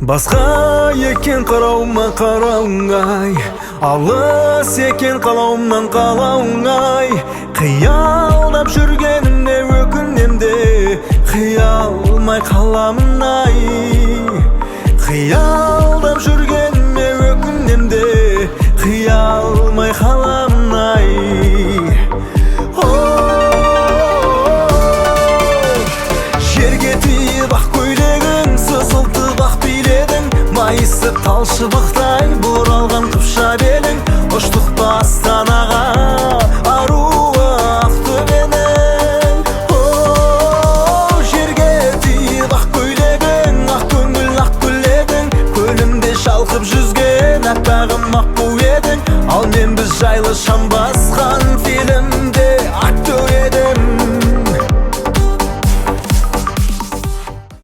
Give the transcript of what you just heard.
Басқа екен қарауыма қарауыңай, алыс екен қалауымнан қалауыңай. Қиялдап жүргенімде өкінемде, қиялмай қаламын ай. Қиялдап жүргеніме өкінемде, қиялмай қаламын ай. Жерге тиіп ақ көйлегің, сызылтып ақ биледің, майысып талшыбықта